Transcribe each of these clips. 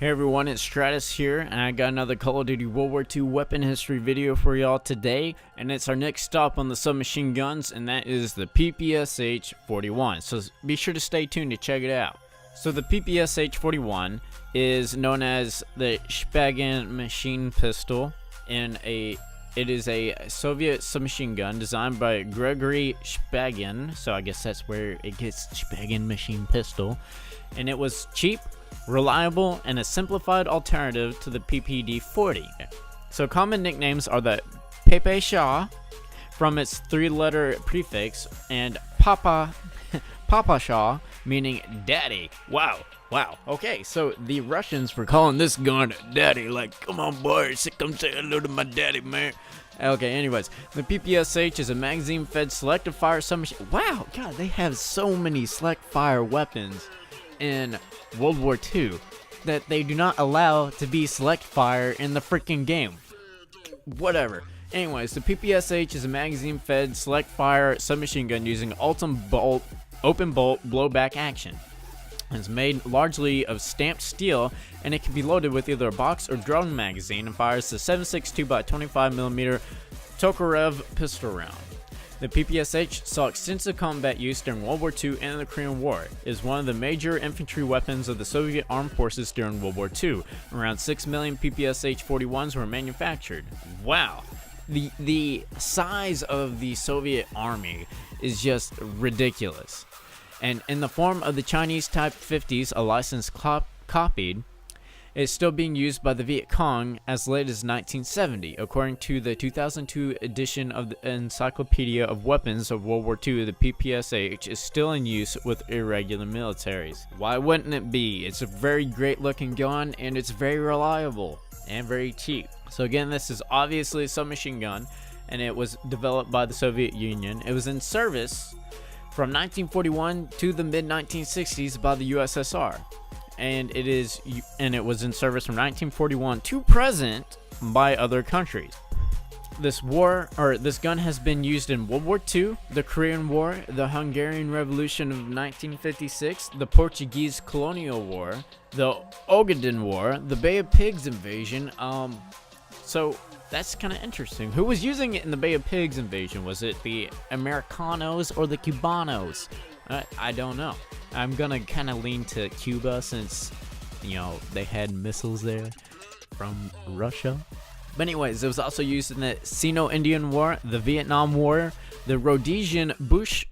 Hey everyone, it's Stratus here, and I got another Call of Duty World War II weapon history video for y'all today, and it's our next stop on the submachine guns, and that is the PPSH 41, so be sure to stay tuned to check it out. So the PPSH 41 is known as the Shpagin machine pistol, and it is a Soviet submachine gun designed by Gregory Shpagin, so I guess that's where it gets Shpagin machine pistol, and it was cheap, reliable, and a simplified alternative to the PPD-40. So common nicknames are the PPSH from its three-letter prefix, and PPSH meaning daddy. Wow. Okay, so the Russians were calling this gun daddy, like, come on boy, come say hello to my daddy, man. Okay, anyways, the PPSH is a magazine-fed selective fire submachine. Wow, God, they have so many select fire weapons in World War II that they do not allow to be select fire in the freaking game. Whatever. Anyways, the PPSH is a magazine-fed select fire submachine gun using open bolt blowback action. It's made largely of stamped steel, and it can be loaded with either a box or drum magazine and fires the 7.62 by 25mm Tokarev pistol round. The PPSH saw extensive combat use during World War II and the Korean War. It is one of the major infantry weapons of the Soviet armed forces during World War II. Around 6 million PPSH-41s were manufactured. Wow. The size of the Soviet army is just ridiculous. And in the form of the Chinese Type 50s, a license copied, is still being used by the Viet Cong as late as 1970. According to the 2002 edition of the Encyclopedia of Weapons of World War II, the PPSH is still in use with irregular militaries. Why wouldn't it be? It's a very great looking gun, and it's very reliable and very cheap. So again, this is obviously a submachine gun, and it was developed by the Soviet Union. It was in service from 1941 to the mid-1960s by the USSR. And it was in service from 1941 to present by other countries. This gun has been used in World War II, the Korean War, the Hungarian Revolution of 1956, the Portuguese Colonial War, the Ogaden War, the Bay of Pigs invasion. So that's kind of interesting. Who was using it in the Bay of Pigs invasion? Was it the Americanos or the Cubanos? I don't know. I'm gonna kind of lean to Cuba since, you know, they had missiles there from Russia. But anyways, it was also used in the Sino-Indian War, the Vietnam War, the Rhodesian Bush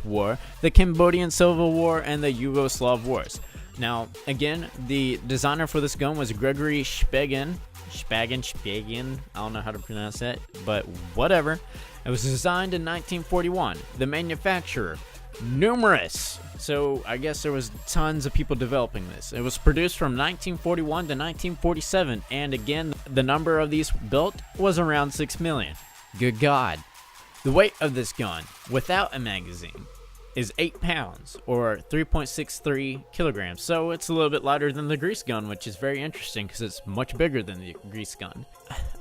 War, the Cambodian Civil War, and the Yugoslav Wars. Now, again, the designer for this gun was Gregory Shpagin. Shpagin. I don't know how to pronounce that, but whatever. It was designed in 1941. The manufacturer, numerous. So I guess there was tons of people developing this. It was produced from 1941 to 1947, and again, the number of these built was around 6 million. Good God. The weight of this gun, without a magazine, is 8 pounds, or 3.63 kilograms. So it's a little bit lighter than the grease gun, which is very interesting because it's much bigger than the grease gun.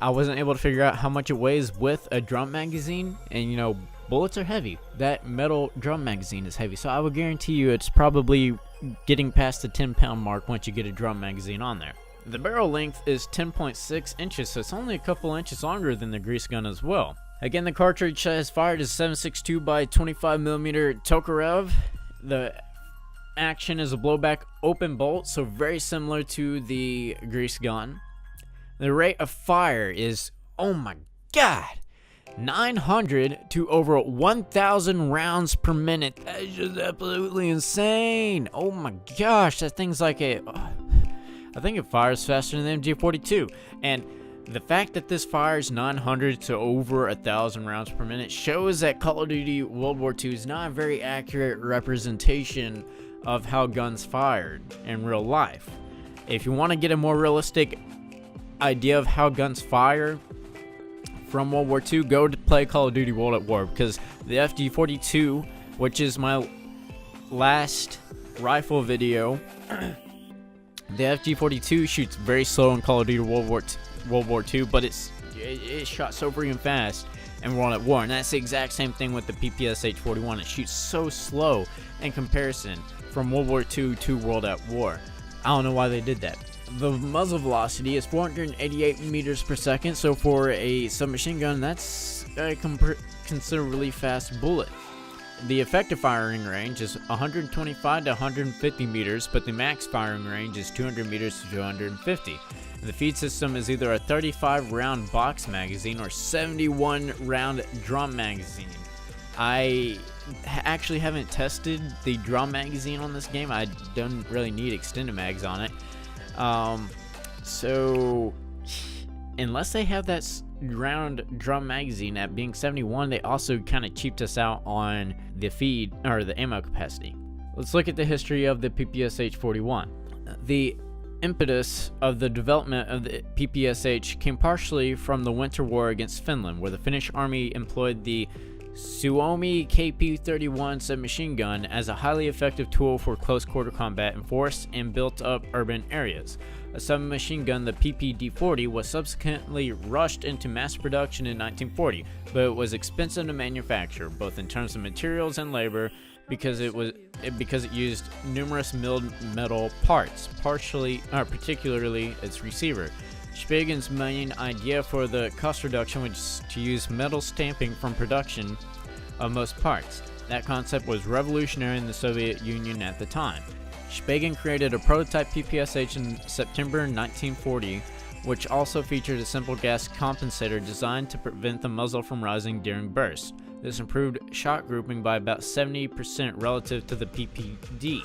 I wasn't able to figure out how much it weighs with a drum magazine, and you know, bullets are heavy. That metal drum magazine is heavy, so I would guarantee you it's probably getting past the 10-pound mark once you get a drum magazine on there. The barrel length is 10.6 inches, so it's only a couple inches longer than the grease gun as well. Again, the cartridge has fired is 7.62 by 25mm Tokarev. The action is a blowback open bolt, so very similar to the grease gun. The rate of fire is, oh my God, 900 to over 1,000 rounds per minute. That is just absolutely insane. Oh my gosh, that thing's like I think it fires faster than the MG42. And the fact that this fires 900 to over 1,000 rounds per minute shows that Call of Duty World War II is not a very accurate representation of how guns fired in real life. If you want to get a more realistic idea of how guns fire from World War II, go to play Call of Duty World at War, because the FG42, which is my last rifle video, the FG42 shoots very slow in Call of Duty World War II, but it shot so freaking fast in World at War, and that's the exact same thing with the PPSH-41. It shoots so slow in comparison from World War II to World at War. I don't know why they did that. The muzzle velocity is 488 meters per second, so for a submachine gun, that's a considerably fast bullet. The effective firing range is 125 to 150 meters, but the max firing range is 200 meters to 250. The feed system is either a 35 round box magazine or 71 round drum magazine. I actually haven't tested the drum magazine on this game. I don't really need extended mags on it. So unless they have that round drum magazine at being 71, they also kind of cheaped us out on the feed or the ammo capacity. Let's look at the history of the PPSH 41. The impetus of the development of the PPSH came partially from the Winter War against Finland, where the Finnish army employed the Suomi KP-31 submachine gun as a highly effective tool for close quarter combat in forest and built up urban areas. A submachine gun, the PPD-40, was subsequently rushed into mass production in 1940, but it was expensive to manufacture, both in terms of materials and labor, because it used numerous milled metal parts, particularly its receiver. Spigen's main idea for the cost reduction was to use metal stamping from production of most parts. That concept was revolutionary in the Soviet Union at the time. Spigen created a prototype PPSH in September 1940, which also featured a simple gas compensator designed to prevent the muzzle from rising during bursts. This improved shot grouping by about 70% relative to the PPD.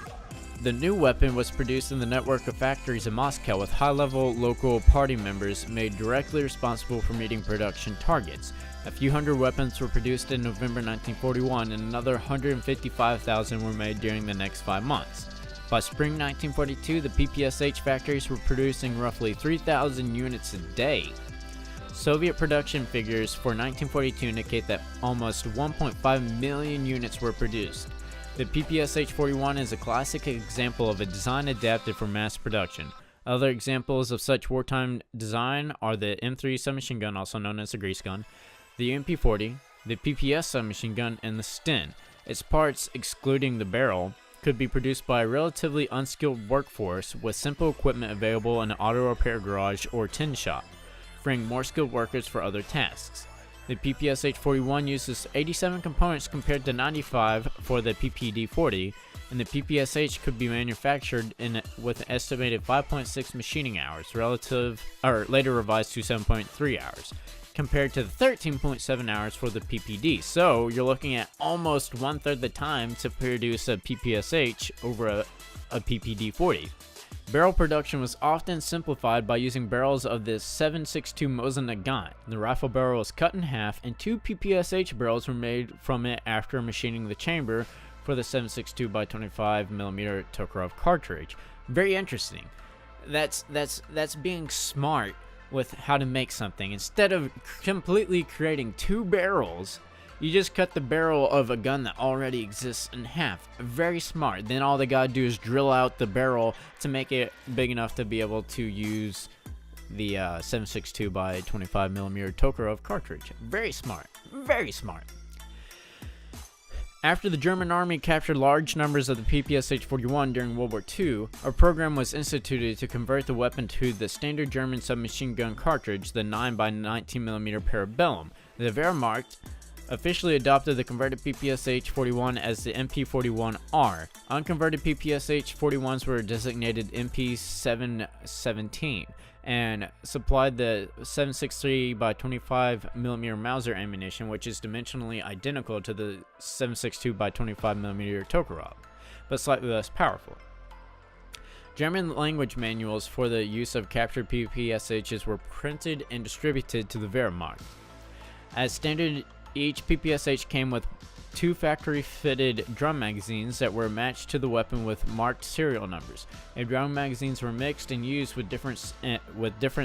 The new weapon was produced in the network of factories in Moscow, with high-level local party members made directly responsible for meeting production targets. A few hundred weapons were produced in November 1941, and another 155,000 were made during the next 5 months. By spring 1942, the PPSH factories were producing roughly 3,000 units a day. Soviet production figures for 1942 indicate that almost 1.5 million units were produced. The PPSH-41 is a classic example of a design adapted for mass production. Other examples of such wartime design are the M3 submachine gun, also known as the grease gun, the MP40, the PPS submachine gun, and the Sten. Its parts, excluding the barrel, could be produced by a relatively unskilled workforce with simple equipment available in an auto repair garage or tin shop, freeing more skilled workers for other tasks. The PPSH-41 uses 87 components compared to 95 for the PPD-40, and the PPSH could be manufactured with an estimated 5.6 machining hours, later revised to 7.3 hours, compared to the 13.7 hours for the PPD. So you're looking at almost 1/3 the time to produce a PPSH over a PPD-40. Barrel production was often simplified by using barrels of the 7.62 Mosin Nagant. The rifle barrel was cut in half, and 2 PPSH barrels were made from it after machining the chamber for the 7.62 by 25mm Tokarev cartridge. Very interesting. That's being smart with how to make something. Instead of completely creating 2 barrels, you just cut the barrel of a gun that already exists in half. Very smart. Then all they gotta do is drill out the barrel to make it big enough to be able to use the 7.62 by 25mm Tokarev cartridge. Very smart. Very smart. After the German army captured large numbers of the PPSH-41 during World War II, a program was instituted to convert the weapon to the standard German submachine gun cartridge, the 9x19mm Parabellum. The Wehrmacht officially adopted the converted PPSH-41 as the MP-41R. Unconverted PPSH-41s were designated MP-717 and supplied the 7.63 by 25mm Mauser ammunition, which is dimensionally identical to the 7.62 by 25mm Tokarev, but slightly less powerful. German language manuals for the use of captured PPSHs were printed and distributed to the Wehrmacht. As standard, each PPSH came with 2 factory-fitted drum magazines that were matched to the weapon with marked serial numbers. The drum magazines were mixed and used with different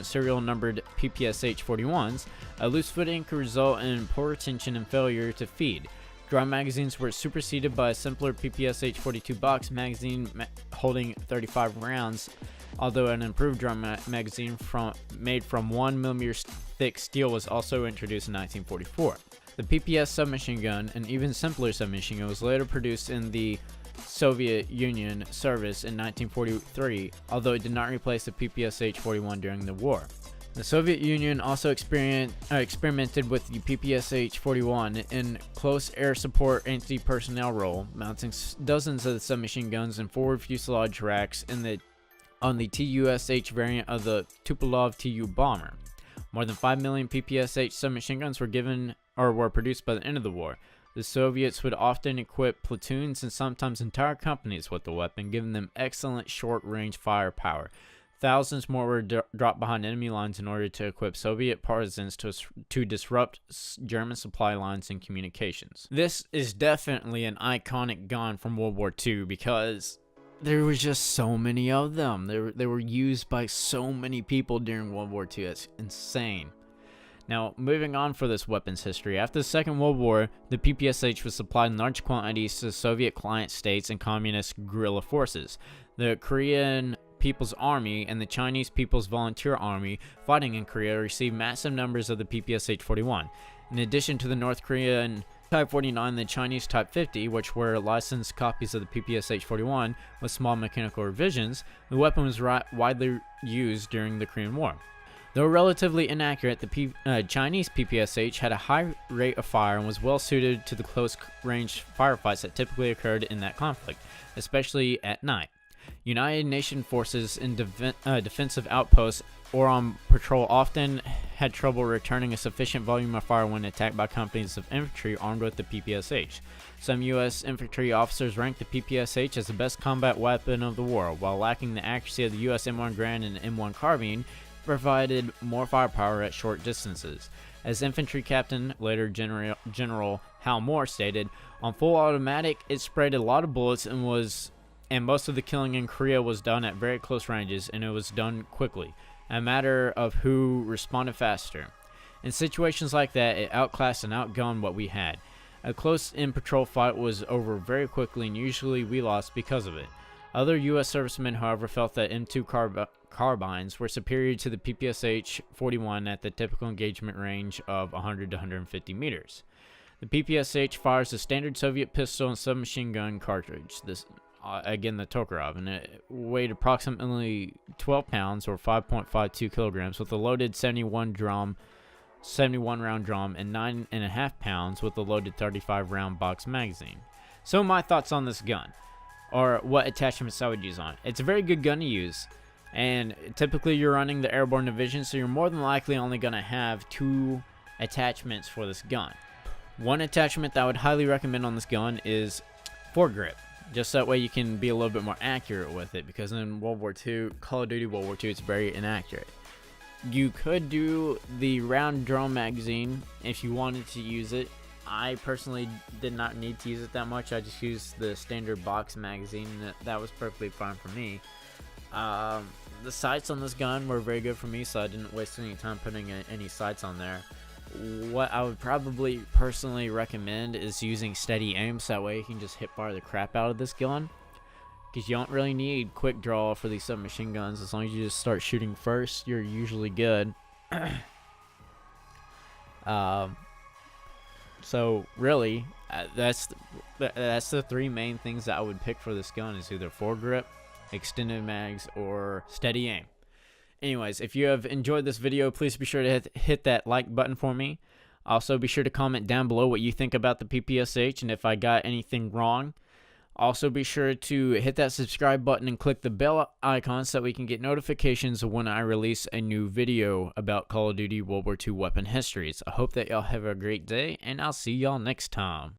serial-numbered PPSH-41s. A loose fitting could result in poor retention and failure to feed. Drum magazines were superseded by a simpler PPSH-42 box magazine holding 35 rounds, although an improved drum magazine made from 1mm thick steel was also introduced in 1944. The PPS submachine gun, an even simpler submachine gun, was later produced in the Soviet Union service in 1943, although it did not replace the PPSH-41 during the war. The Soviet Union also experimented with the PPSH-41 in close air support anti-personnel role, mounting dozens of the submachine guns and forward fuselage racks on the TUSH variant of the Tupolev Tu bomber. More than 5 million PPSH submachine guns were produced by the end of the war. The Soviets would often equip platoons and sometimes entire companies with the weapon, giving them excellent short-range firepower. Thousands more were dropped behind enemy lines in order to equip Soviet partisans to disrupt German supply lines and communications. This is definitely an iconic gun from World War II because there was just so many of them. They were used by so many people during World War II. It's insane. Now, moving on for this weapon's history. After the Second World War, the PPSH was supplied in large quantities to Soviet client states and communist guerrilla forces. The Korean People's Army and the Chinese People's Volunteer Army fighting in Korea received massive numbers of the PPSH-41. In addition to the North Korean Type 49 and the Chinese Type 50, which were licensed copies of the PPSH-41 with small mechanical revisions, the weapon was widely used during the Korean War. Though relatively inaccurate, the Chinese PPSH had a high rate of fire and was well suited to the close-range firefights that typically occurred in that conflict, especially at night. United Nations forces in defensive outposts or on patrol often had trouble returning a sufficient volume of fire when attacked by companies of infantry armed with the PPSH. Some U.S. infantry officers ranked the PPSH as the best combat weapon of the war, while lacking the accuracy of the U.S. M1 Garand and M1 Carbine, provided more firepower at short distances. As infantry captain, later General Hal Moore stated, on full automatic, it sprayed a lot of bullets and most of the killing in Korea was done at very close ranges, and it was done quickly, a matter of who responded faster. In situations like that, it outclassed and outgunned what we had. A close-in patrol fight was over very quickly, and usually we lost because of it. Other U.S. servicemen, however, felt that M2 carbines were superior to the PPSH-41 at the typical engagement range of 100 to 150 meters. The PPSH fires a standard Soviet pistol and submachine gun cartridge. Again, the Tokarev, and it weighed approximately 12 pounds or 5.52 kilograms with a loaded 71 round drum and 9.5 pounds with a loaded 35 round box magazine. So my thoughts on this gun, or what attachments I would use on it. It's a very good gun to use, and typically you're running the airborne division, so you're more than likely only going to have 2 attachments for this gun. One attachment that I would highly recommend on this gun is foregrip. Just that way you can be a little bit more accurate with it, because in World War II, Call of Duty World War II, it's very inaccurate. You could do the round drum magazine if you wanted to use it. I personally did not need to use it that much. I just used the standard box magazine. That was perfectly fine for me. The sights on this gun were very good for me, so I didn't waste any time putting any sights on there. What I would probably personally recommend is using steady aim, so that way you can just hit fire the crap out of this gun, because you don't really need quick draw for these submachine guns. As long as you just start shooting first, you're usually good. So really, that's the 3 main things that I would pick for this gun, is either foregrip, extended mags, or steady aim. Anyways, if you have enjoyed this video, please be sure to hit that like button for me. Also, be sure to comment down below what you think about the PPSH and if I got anything wrong. Also, be sure to hit that subscribe button and click the bell icon so that we can get notifications when I release a new video about Call of Duty World War II weapon histories. I hope that y'all have a great day, and I'll see y'all next time.